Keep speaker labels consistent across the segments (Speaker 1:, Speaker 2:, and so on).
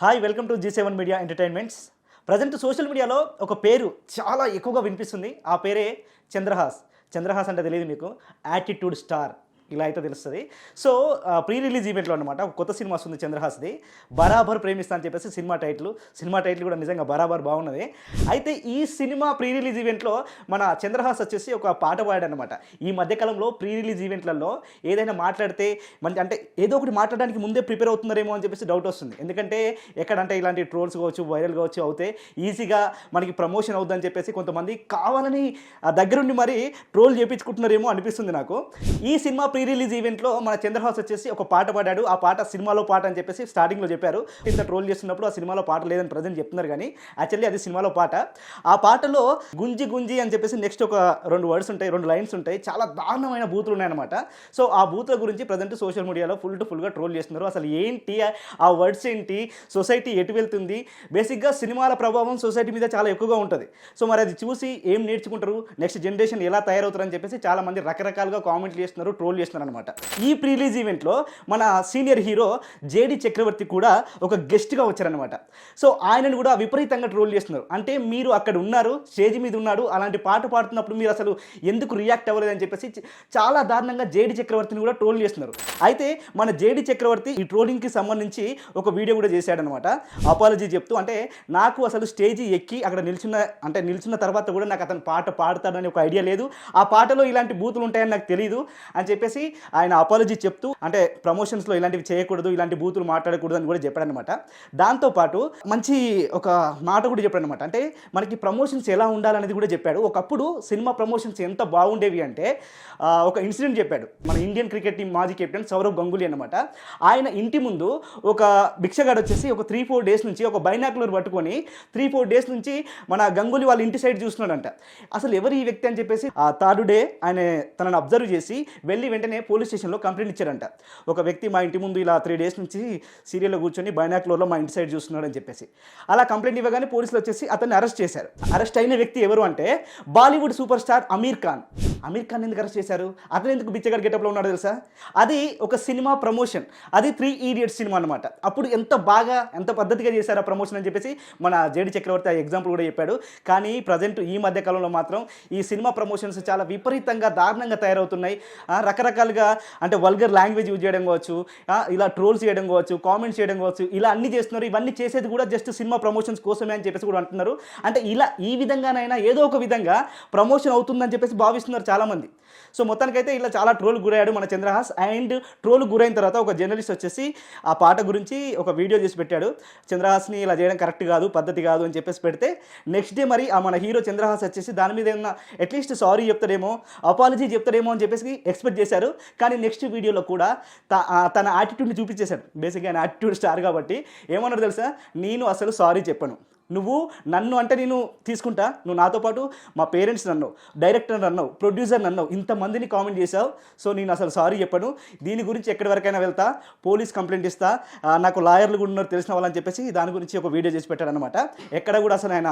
Speaker 1: Hi welcome to G7 media entertainments. Present social మీడియాలో ఒక పేరు చాలా ఎక్కువగా వినిపిస్తుంది. ఆ పేరే చంద్రహాస్. చంద్రహాస్ అంటే తెలియదు మీకు, యాటిట్యూడ్ స్టార్ ఇలా అయితే తెలుస్తుంది. సో ప్రీ రిలీజ్ ఈవెంట్లో అనమాట ఒక కొత్త సినిమా వస్తుంది చంద్రహాస్ది, బరాబర్ ప్రేమిస్తా అని చెప్పేసి సినిమా టైటిల్ కూడా నిజంగా బరాబర్ బాగున్నది. అయితే ఈ సినిమా ప్రీ రిలీజ్ ఈవెంట్లో మన చంద్రహాస్ వచ్చేసి ఒక పాట పాడాడనమాట. ఈ మధ్యకాలంలో ప్రీ రిలీజ్ ఈవెంట్లలో ఏదైనా మాట్లాడితే మంచి అంటే ఏదో ఒకటి మాట్లాడడానికి ముందే ప్రిపేర్ అవుతున్నారేమో అని చెప్పేసి డౌట్ వస్తుంది. ఎందుకంటే ఎక్కడంటే ఇలాంటి ట్రోల్స్ కావచ్చు, వైరల్ కావచ్చు అవుతే ఈజీగా మనకి ప్రమోషన్ అవుద్దని చెప్పేసి కొంతమంది కావాలని దగ్గరుండి మరి ట్రోల్ చేయించుకుంటున్నారేమో అనిపిస్తుంది నాకు. ఈ సినిమా ప్రీ రిలీజ్ ఈవెంట్లో మన చంద్రహాస్ వచ్చేసి ఒక పాట పాడాడు. ఆ పాట సినిమాలో పాట అని చెప్పేసి స్టార్టింగ్లో చెప్పారు. ఇంత ట్రోల్ చేస్తున్నప్పుడు ఆ సినిమాలో పాట లేదని ప్రజెంట్ చెప్తున్నారు, కానీ యాక్చువల్లీ అది సినిమాలో పాట. ఆ పాటలో గుంజి గుంజి అని చెప్పేసి నెక్స్ట్ ఒక 2 లైన్స్ ఉంటాయి. చాలా దారుణమైన బూతులు ఉన్నాయన్నమాట. సో ఆ బూతుల గురించి ప్రజెంట్ సోషల్ మీడియాలో ఫుల్గా ట్రోల్ చేస్తున్నారు. అసలు ఏంటి ఆ వర్డ్స్ ఏంటి, సొసైటీ ఎటు వెళ్తుంది, బేసిక్గా సినిమాల ప్రభావం సొసైటీ మీద చాలా ఎక్కువగా ఉంటుంది. సో మరి అది చూసి ఏం నేర్చుకుంటారు, నెక్స్ట్ జనరేషన్ ఎలా తయారవుతారని చెప్పేసి చాలా మంది రకరకాలుగా కామెంట్లు చేస్తున్నారు, ట్రోల్ చేస్తున్నారు అనమాట. ఈ ప్రీ రిలీజ్ ఈవెంట్లో మన సీనియర్ హీరో జేడి చక్రవర్తి కూడా ఒక గెస్ట్గా వచ్చారనమాట. సో ఆయనను కూడా విపరీతంగా ట్రోల్ చేస్తున్నారు. అంటే మీరు అక్కడ ఉన్నారు, స్టేజ్ మీద ఉన్నాడు, అలాంటి పాట పాడుతున్నప్పుడు మీరు అసలు ఎందుకు రియాక్ట్ అవ్వలేదని చెప్పేసి చాలా దారుణంగా జేడి చక్రవర్తిని కూడా ట్రోల్ చేస్తున్నారు. అయితే మన జేడి చక్రవర్తి ఈ ట్రోలింగ్కి సంబంధించి ఒక వీడియో కూడా చేశాడనమాట, అపాలజీ చెప్తూ. అంటే నాకు అసలు స్టేజ్ ఎక్కి అక్కడ నిల్చున్న తర్వాత కూడా నాకు అతను పాట పాడతాడని ఒక ఐడియా లేదు, ఆ పాటలో ఇలాంటి బూతులు ఉంటాయని నాకు తెలియదు అని చెప్పేసి ఆయన అపాలజీ చెప్తూ, అంటే ప్రమోషన్స్లో ఇలాంటివి చేయకూడదు, ఇలాంటి బూతులు మాట్లాడకూడదు అని కూడా చెప్పాడనమాట. దాంతోపాటు మంచి ఒక మాట కూడా చెప్పాడనమాట. అంటే మనకి ప్రమోషన్స్ ఎలా ఉండాలనేది కూడా చెప్పాడు. ఒకప్పుడు సినిమా ప్రమోషన్స్ ఎంత బాగుండేవి అంటే ఒక ఇన్సిడెంట్ చెప్పాడు. మన ఇండియన్ క్రికెట్ టీం మాజీ కెప్టెన్ సౌరవ్ గంగూలీ అనమాట. ఆయన ఇంటి ముందు ఒక భిక్షగాడు వచ్చేసి ఒక 3-4 డేస్ నుంచి ఒక బైనాక్యులర్ పట్టుకొని 3-4 డేస్ నుంచి మన గంగూలీ వాళ్ళ ఇంటి సైడ్ చూస్తున్నాడంట. అసలు ఎవరు ఈ వ్యక్తి అని చెప్పేసి ఆ థర్డ్ డే ఆయన తనను అబ్జర్వ్ చేసి వెళ్ళి వెంటనే పోలీస్ స్టేషన్లో కంప్లైంట్ ఇచ్చారంట. ఒక వ్యక్తి మా ఇంటి ముందు ఇలా 3 డేస్ నుంచి సీరియల్లో కూర్చొని బైనాక్యులర్లో మా ఇంటి సైడ్ చూస్తున్నాడు అని చెప్పేసి. అలా కంప్లైంట్ ఇవ్వగానే పోలీసులు వచ్చేసి అతన్ని అరెస్ట్ చేశారు. అరెస్ట్ అయిన వ్యక్తి ఎవరు అంటే బాలీవుడ్ సూపర్ స్టార్ అమీర్ ఖాన్ ఎందుకు అరెస్ట్ చేశారు, అతను ఎందుకు బిచ్చగాడి గెటప్లో ఉన్నాడో తెలుసా? అది ఒక సినిమా ప్రమోషన్, అది 3 Idiots సినిమా అనమాట. అప్పుడు ఎంత పద్ధతిగా చేశారు ఆ ప్రమోషన్ అని చెప్పేసి మన జేడి చక్రవర్తి ఆ ఎగ్జాంపుల్ కూడా చెప్పాడు. కానీ ప్రజెంట్ ఈ మధ్య కాలంలో మాత్రం ఈ సినిమా ప్రమోషన్స్ చాలా విపరీతంగా దారుణంగా తయారవుతున్నాయి. రకరకాలుగా అంటే వల్గర్ లాంగ్వేజ్ యూజ్ చేయడం కావచ్చు, ఇలా ట్రోల్స్ చేయడం కావచ్చు, కామెంట్స్ చేయడం కావచ్చు, ఇలా అన్ని చేస్తున్నారు. ఇవన్నీ చేసేది కూడా జస్ట్ సినిమా ప్రమోషన్స్ కోసమే అని చెప్పేసి కూడా అంటున్నారు. అంటే ఇలా ఈ విధంగానైనా ఏదో ఒక విధంగా ప్రమోషన్ అవుతుందని చెప్పేసి భావిస్తున్నారు చాలామంది. సో మొత్తానికైతే ఇలా చాలా ట్రోల్ గురయ్యాడు మన చంద్రహాస్. అండ్ ట్రోల్ గురైన తర్వాత ఒక జర్నలిస్ట్ వచ్చేసి ఆ పాట గురించి ఒక వీడియో చేసి పెట్టాడు. చంద్రహాస్ని ఇలా చేయడం కరెక్ట్ కాదు, పద్ధతి కాదు అని చెప్పేసి పెడితే నెక్స్ట్ డే మరి ఆ మన హీరో చంద్రహాస్ వచ్చేసి దాని మీద ఏమన్నా అట్లీస్ట్ సారీ చెప్తాడేమో, అపాలజీ చెప్తాడేమో అని చెప్పేసి ఎక్స్పెక్ట్ చేశారు. కానీ నెక్స్ట్ వీడియోలో కూడా తన యాటిట్యూడ్ని చూపించేశాడు. బేసిక్గా ఆయన యాటిట్యూడ్ స్టార్ కాబట్టి ఏమన్నాడు తెలుసా, నేను అసలు సారీ చెప్పను, నువ్వు నన్ను అంటే నేను తీసుకుంటా, నువ్వు నాతో పాటు మా పేరెంట్స్ అన్నావు, డైరెక్టర్ అన్నావు, ప్రొడ్యూసర్ అన్నావు, ఇంతమందిని కామెంట్ చేసావు. సో నేను అసలు సారీ చెప్పను, దీని గురించి ఎక్కడి వరకైనా వెళ్తా, పోలీస్ కంప్లైంట్ ఇస్తా, నాకు లాయర్లు కూడా ఉన్నారు తెలిసిన వాళ్ళని చెప్పేసి దాని గురించి ఒక వీడియో చేసి పెట్టాడనమాట. ఎక్కడ కూడా అసలు ఆయన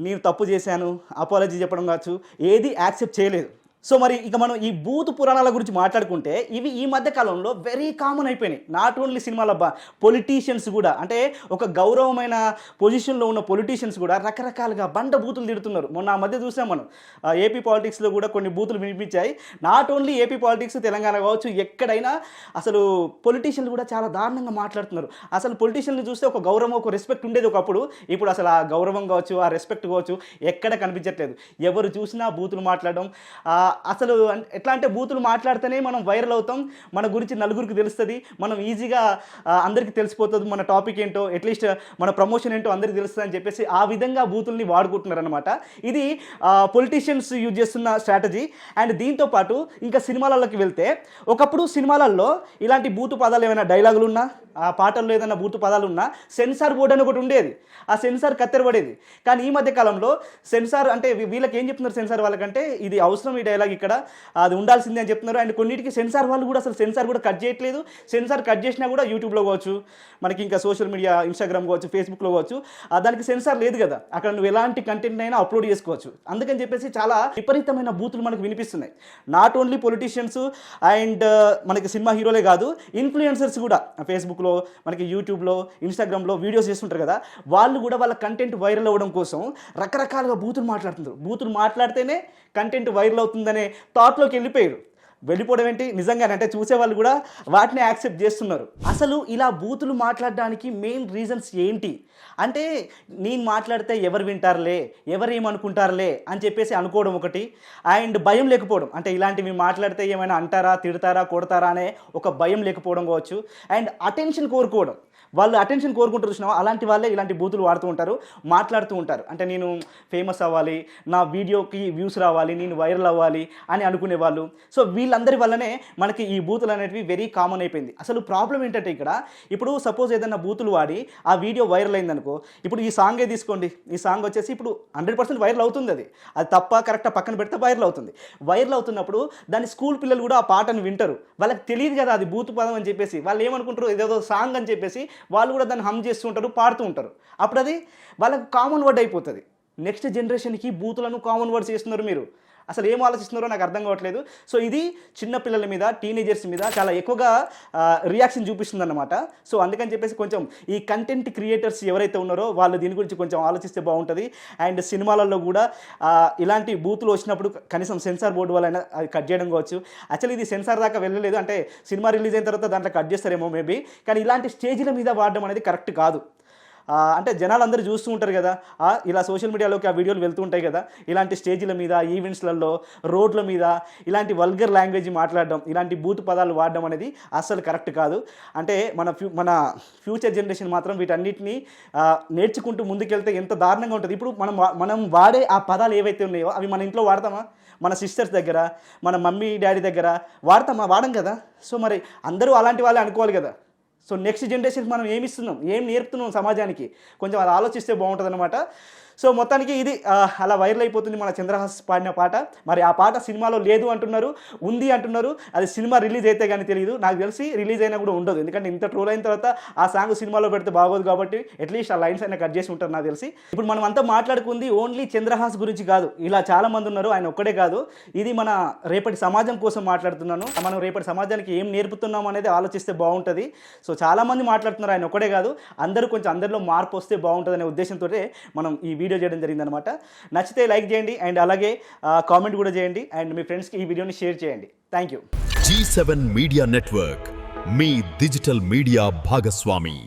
Speaker 1: నేను తప్పు చేశాను, అపాలజీ చెప్పడం కావచ్చు, ఏది యాక్సెప్ట్ చేయలేదు. సో మరి ఇక మనం ఈ బూతు పురాణాల గురించి మాట్లాడుకుంటే ఇవి ఈ మధ్య కాలంలో వెరీ కామన్ అయిపోయినాయి. నాట్ ఓన్లీ సినిమాలబ్బా, పొలిటీషియన్స్ కూడా, అంటే ఒక గౌరవమైన పొజిషన్లో ఉన్న పొలిటీషియన్స్ కూడా రకరకాలుగా బండ బూతులు తిడుతున్నారు. మొన్న ఆ మధ్య చూసాం మనం ఏపీ పాలిటిక్స్లో కూడా కొన్ని బూతులు వినిపించాయి. Not only AP politics, Telangana కావచ్చు, ఎక్కడైనా అసలు పొలిటీషియన్లు కూడా చాలా దారుణంగా మాట్లాడుతున్నారు. అసలు పొలిటీషియన్లు చూస్తే ఒక గౌరవం, ఒక రెస్పెక్ట్ ఉండేది ఒకప్పుడు. ఇప్పుడు అసలు ఆ గౌరవం కావచ్చు, ఆ రెస్పెక్ట్ కావచ్చు ఎక్కడ కనిపించట్లేదు. ఎవరు చూసినా బూతులు మాట్లాడడం. అసలు ఎట్లా అంటే బూతులు మాట్లాడితేనే మనం వైరల్ అవుతాం, మన గురించి నలుగురికి తెలుస్తుంది, మనం ఈజీగా అందరికీ తెలిసిపోతుంది మన టాపిక్ ఏంటో, అట్లీస్ట్ మన ప్రమోషన్ ఏంటో అందరికీ తెలుస్తుంది అని చెప్పేసి ఆ విధంగా బూతుల్ని వాడుకుంటున్నారు అనమాట. ఇది పొలిటీషియన్స్ యూజ్ చేస్తున్న స్ట్రాటజీ. అండ్ దీంతోపాటు ఇంకా సినిమాలలోకి వెళ్తే ఒకప్పుడు సినిమాలలో ఇలాంటి బూతు పదాలు ఏమైనా డైలాగులు ఉన్నా, ఆ పాటల్లో ఏదైనా బూతు పదాలు ఉన్నా సెన్సార్ బోర్డు అని ఒకటి ఉండేది, ఆ సెన్సార్ కత్తెరపడేది. కానీ ఈ మధ్య కాలంలో సెన్సార్ అంటే వీళ్ళకి ఏం చెప్తున్నారు, సెన్సార్ వాళ్ళకంటే ఇది అవసరం, ఈ డైలాగ్ ఇక్కడ అది ఉండాల్సిందే అని చెప్తున్నారు. అండ్ కొన్నిటికి సెన్సార్ వాళ్ళు కూడా అసలు సెన్సార్ కూడా కట్ చేయట్లేదు. సెన్సార్ కట్ చేసినా కూడా యూట్యూబ్లో కావచ్చు, మనకి ఇంకా సోషల్ మీడియా ఇన్స్టాగ్రామ్ కావచ్చు, ఫేస్బుక్లో కావచ్చు, దానికి సెన్సార్ లేదు కదా, అక్కడ నువ్వు ఎలాంటి కంటెంట్ అయినా అప్లోడ్ చేసుకోవచ్చు. అందుకని చెప్పేసి చాలా విపరీతమైన బూతులు మనకు వినిపిస్తున్నాయి. నాట్ ఓన్లీ పొలిటీషియన్స్ అండ్ మనకి సినిమా హీరోలే కాదు, ఇన్ఫ్లుయెన్సర్స్ కూడా ఫేస్బుక్ ఫేస్బుక్లో, మనకి యూట్యూబ్లో, ఇన్స్టాగ్రామ్లో వీడియోస్ చేస్తుంటారు కదా, వాళ్ళు కూడా వాళ్ళ కంటెంట్ వైరల్ అవ్వడం కోసం రకరకాలుగా బూతులు మాట్లాడుతుంటారు. బూతులు మాట్లాడితేనే కంటెంట్ వైరల్ అవుతుందనే థాట్లోకి వెళ్ళిపోవడం ఏంటి, నిజంగానే అంటే చూసేవాళ్ళు కూడా వాటిని యాక్సెప్ట్ చేస్తున్నారు. అసలు ఇలా బూతులు మాట్లాడడానికి మెయిన్ రీజన్స్ ఏంటి అంటే, నేను మాట్లాడితే ఎవరు వింటారులే, ఎవరు ఏమనుకుంటారులే అని చెప్పేసి అనుకోవడం ఒకటి, అండ్ భయం లేకపోవడం, అంటే ఇలాంటివి మాట్లాడితే ఏమైనా అంటారా, తిడతారా, కొడతారా అనే ఒక భయం లేకపోవడం కావచ్చు, అండ్ అటెన్షన్ కోరుకోవడం. వాళ్ళు అటెన్షన్ కోరుకుంటారు చూసినావా, అలాంటి వాళ్ళే ఇలాంటి బూతులు వాడుతూ ఉంటారు, మాట్లాడుతూ ఉంటారు. అంటే నేను ఫేమస్ అవ్వాలి, నా వీడియోకి వ్యూస్ రావాలి, నేను వైరల్ అవ్వాలి అని అనుకునే వాళ్ళు. సో వీళ్ళందరి వల్లనే మనకి ఈ బూతులు అనేటివి వెరీ కామన్ అయిపోయింది. అసలు ప్రాబ్లం ఏంటంటే ఇక్కడ, ఇప్పుడు సపోజ్ ఏదైనా బూతులు వాడి ఆ వీడియో వైరల్ అయిందనుకో, ఇప్పుడు ఈ సాంగే తీసుకోండి, ఈ సాంగ్ వచ్చేసి ఇప్పుడు 100% వైరల్ అవుతుంది. అది తప్ప కరెక్టా పక్కన పెడితే వైరల్ అవుతుంది. వైరల్ అవుతున్నప్పుడు దాని స్కూల్ పిల్లలు కూడా ఆ పాటను వింటారు. వాళ్ళకి తెలియదు కదా అది బూతు పదం అని చెప్పేసి, వాళ్ళు ఏమనుకుంటారు ఇదేదో సాంగ్ అని చెప్పేసి వాళ్ళు కూడా దాన్ని హమ్ చేస్తూ ఉంటారు, పాడుతూ ఉంటారు. అప్పుడు అది వాళ్ళకు కామన్ వర్డ్ అయిపోతుంది. నెక్స్ట్ జనరేషన్కి బూతులను కామన్ వర్డ్స్ చేస్తున్నారు. మీరు అసలు ఏం ఆలోచిస్తున్నారో నాకు అర్థం కావట్లేదు. సో ఇది చిన్న పిల్లల మీద, టీనేజర్స్ మీద చాలా ఎక్కువగా రియాక్షన్ చూపిస్తుంది అన్నమాట. సో అందుకని చెప్పేసి కొంచెం ఈ కంటెంట్ క్రియేటర్స్ ఎవరైతే ఉన్నారో వాళ్ళు దీని గురించి కొంచెం ఆలోచిస్తే బాగుంటుంది. అండ్ సినిమాలలో కూడా ఇలాంటి బూతులు వచ్చినప్పుడు కనీసం సెన్సార్ బోర్డు వల్ల అది కట్ చేయడం కావచ్చు. యాక్చువల్లీ ఇది సెన్సార్ దాకా వెళ్ళలేదు, అంటే సినిమా రిలీజ్ అయిన తర్వాత దాంట్లో కట్ చేస్తారేమో మేబీ, కానీ ఇలాంటి స్టేజ్ల మీద వాడడం అనేది కరెక్ట్ కాదు. అంటే జనాలు అందరూ చూస్తూ ఉంటారు కదా, ఇలా సోషల్ మీడియాలోకి ఆ వీడియోలు వెళ్తూ ఉంటాయి కదా, ఇలాంటి స్టేజ్ల మీద, ఈవెంట్స్లలో, రోడ్ల మీద ఇలాంటి వల్గర్ లాంగ్వేజ్ మాట్లాడడం, ఇలాంటి బూత్ పదాలు వాడడం అనేది అస్సలు కరెక్ట్ కాదు. అంటే మన ఫ్యూచర్ జనరేషన్ మాత్రం వీటన్నిటిని నేర్చుకుంటూ ముందుకెళ్తే ఎంత దారుణంగా ఉంటుంది. ఇప్పుడు మనం వాడే ఆ పదాలు ఏవైతే ఉన్నాయో అవి మన ఇంట్లో వాడతామా, మన సిస్టర్స్ దగ్గర, మన మమ్మీ డాడీ దగ్గర వాడతామా? వాడం కదా. సో మరి అందరూ అలాంటి వాళ్ళే అనుకోవాలి కదా. సో నెక్స్ట్ జనరేషన్కి మనం ఏమి ఇస్తున్నాం, ఏం నేర్పుతున్నాం సమాజానికి, కొంచెం అది ఆలోచిస్తే బాగుంటుంది అనమాట. సో మొత్తానికి ఇది అలా వైరల్ అయిపోతుంది మన చంద్రహాస్ పాడిన పాట. మరి ఆ పాట సినిమాలో లేదు అంటున్నారు, ఉంది అంటున్నారు. అది సినిమా రిలీజ్ అయితే కానీ తెలియదు. నాకు తెలిసి రిలీజ్ అయినా కూడా ఉండదు, ఎందుకంటే ఇంత ట్రోల్ అయిన తర్వాత ఆ సాంగ్ సినిమాలో పెడితే బాగోదు కాబట్టి అట్లీస్ట్ ఆ లైన్స్ అయినా కట్ చేసి ఉంటారు నాకు తెలిసి. ఇప్పుడు మనం అంతా మాట్లాడుకుంది ఓన్లీ చంద్రహాస్ గురించి కాదు, ఇలా చాలా మంది ఉన్నారు, ఆయన ఒక్కడే కాదు. ఇది మన రేపటి సమాజం కోసం మాట్లాడుతున్నాను. మనం రేపటి సమాజానికి ఏం నేర్పుతున్నాం అనేది ఆలోచిస్తే బాగుంటుంది. సో చాలామంది మాట్లాడుతున్నారు, ఆయన ఒక్కడే కాదు, అందరూ కొంచెం అందరిలో మార్పు వస్తే బాగుంటుంది అనే ఉద్దేశంతో మనం ఈ వీడియో చేయడం జరిగిందనమాట. నచ్చితే లైక్ చేయండి, అండ్ అలాగే కామెంట్ కూడా చేయండి, అండ్ మీ ఫ్రెండ్స్కి ఈ వీడియోని షేర్ చేయండి. Thank you.
Speaker 2: G7 media network, me digital media భాగస్వామి.